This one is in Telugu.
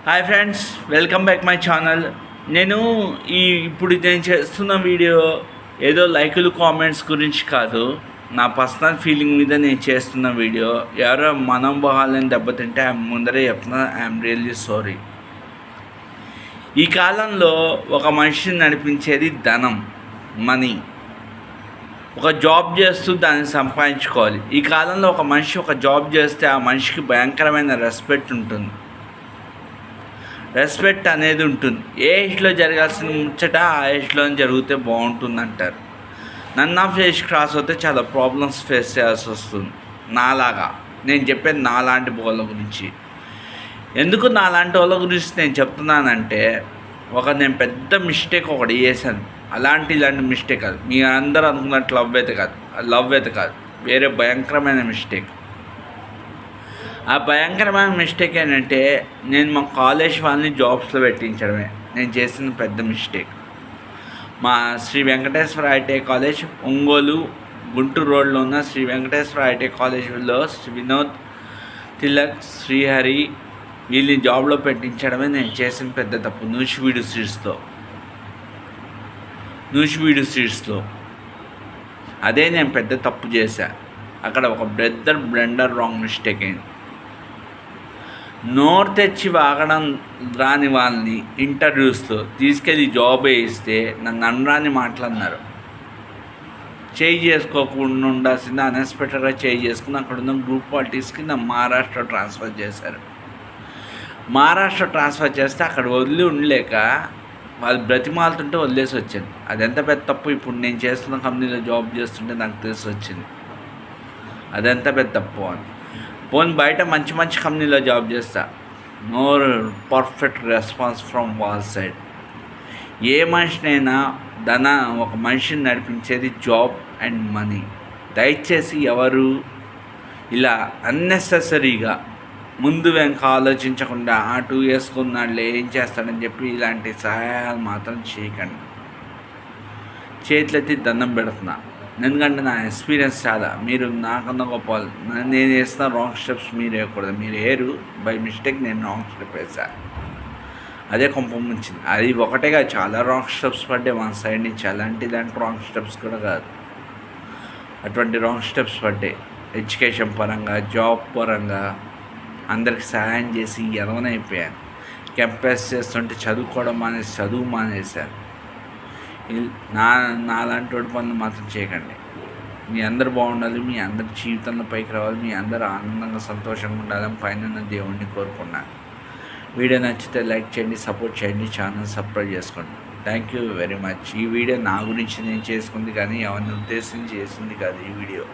Hi friends, welcome back my channel. నేను ఇప్పుడు నేను చేస్తున్న వీడియో ఏదో లైకులు కామెంట్స్ గురించి కాదు, నా పర్సనల్ ఫీలింగ్ మీద నేను చేస్తున్న వీడియో. ఎవరో మనోభావాలను దెబ్బతింటే ముందరే చెప్తున్నా, ఐఎమ్ రియల్లీ సారీ. ఈ కాలంలో ఒక మనిషిని నడిపించేది ధనం, మనీ. ఒక జాబ్ చేస్తూ దాన్ని సంపాదించుకోవాలి. ఈ కాలంలో ఒక మనిషి ఒక జాబ్ చేస్తే ఆ మనిషికి భయంకరమైన రెస్పెక్ట్ ఉంటుంది. రెస్పెక్ట్ అనేది ఉంటుంది. ఏ ఏజ్లో జరగాల్సిన ముచ్చట ఆ ఏజ్లో జరిగితే బాగుంటుంది అంటారు. నన్ ఆఫ్ ఏజ్ క్రాస్ అవుతే చాలా ప్రాబ్లమ్స్ ఫేస్ చేయాల్సి వస్తుంది. నాలాగా నేను చెప్పేది నాలాంటి వాళ్ళ గురించి. ఎందుకు నాలాంటి వాళ్ళ గురించి నేను చెప్తున్నానంటే, నేను పెద్ద మిస్టేక్ ఒకటి చేశాను. ఇలాంటి మిస్టేక్ కాదు, మీ అందరూ అనుకున్నట్టు లవ్ అయితే కాదు, వేరే భయంకరమైన మిస్టేక్. ఆ భయంకరమైన మిస్టేక్ ఏంటంటే, నేను మా కాలేజ్ వాళ్ళని జాబ్స్లో పెట్టించడమే నేను చేసిన పెద్ద మిస్టేక్. మా శ్రీ వెంకటేశ్వర ఐటీ కాలేజ్, ఒంగోలు గుంటూరు రోడ్లో ఉన్న శ్రీ వెంకటేశ్వర ఐటీ కాలేజ్లో వినోద్, తిలక్, శ్రీహరి వీళ్ళని జాబ్లో పెట్టించడమే నేను చేసిన పెద్ద తప్పు. నూషివీడు స్ట్రీట్స్లో అదే నేను పెద్ద తప్పు చేశా. అక్కడ ఒక బ్లెండర్ రాంగ్ మిస్టేక్ అయింది. నోరు తెచ్చి వాగడం రాని వాళ్ళని ఇంటర్వ్యూస్లో తీసుకెళ్ళి జాబ్ వేయిస్తే నన్ను అనరాని మాట్లాడినారు. చేయి చేసుకోకుండా ఉండాల్సింది అన్ఎక్స్పెక్టెడ్గా చేయి చేసుకుని అక్కడ ఉన్న గ్రూప్ పార్టీస్కి మహారాష్ట్ర ట్రాన్స్ఫర్ చేశారు. మహారాష్ట్ర ట్రాన్స్ఫర్ చేస్తే అక్కడ వదిలి ఉండలేక వాళ్ళు బ్రతిమాలుతుంటే వదిలేసి వచ్చాను. అది ఎంత పెద్ద తప్పు ఇప్పుడు నేను చేస్తున్న కంపెనీలో జాబ్ చేస్తుంటే నాకు తెలిసి వచ్చింది అదెంత పెద్ద తప్పు అని. పోనీ బయట మంచి కంపెనీలో జాబ్ చేస్తా, no perfect response from wall side. ఏ మనిషినైనా ఒక మనిషిని నడిపించేది జాబ్ అండ్ మనీ. దయచేసి ఎవరు ఇలా అన్నెసెసరీగా ముందు వెనక ఆలోచించకుండా 2 years కొన్నాళ్ళే ఏం చేస్తాడని చెప్పి ఇలాంటి సహాయాలు మాత్రం చేయకండి. చేతులెత్తి దండం పెడుతున్నా, ఎందుకంటే నా ఎక్స్పీరియన్స్ చాలా. మీరు నాకన్నా గొప్ప, నేను వేస్తున్న రాంగ్ స్టెప్స్ మీరు వేయకూడదు. మీరు వేయరు, బై మిస్టేక్ నేను రాంగ్ స్టెప్ వేసాను, అదే కొంపం ముంచింది. అది ఒకటేగా చాలా రాంగ్ స్టెప్స్ పడ్డాయి మన సైడ్ నుంచి. ఇలాంటి రాంగ్ స్టెప్స్ కూడా కాదు, అటువంటి రాంగ్ స్టెప్స్ పడ్డాయి. ఎడ్యుకేషన్ పరంగా, జాబ్ పరంగా అందరికి సహాయం చేసి ఎదవనైపోయాను. క్యాంపస్ చేస్తుంటే చదువు మానేశాను. నాలాంటి వాడి పనులు మాత్రం చేయకండి. మీ అందరు బాగుండాలి, మీ అందరి జీవితంలో పైకి రావాలి, మీ అందరూ ఆనందంగా సంతోషంగా ఉండాలని పైన దేవుణ్ణి కోరుకున్నాను. వీడియో నచ్చితే లైక్ చేయండి, సపోర్ట్ చేయండి, ఛానల్ సబ్స్క్రైబ్ చేసుకోండి. Thank you very much. ఈ వీడియో నా గురించి నేను చేసుకుంది కానీ ఎవరిని ఉద్దేశించి చేసింది కాదు ఈ వీడియో.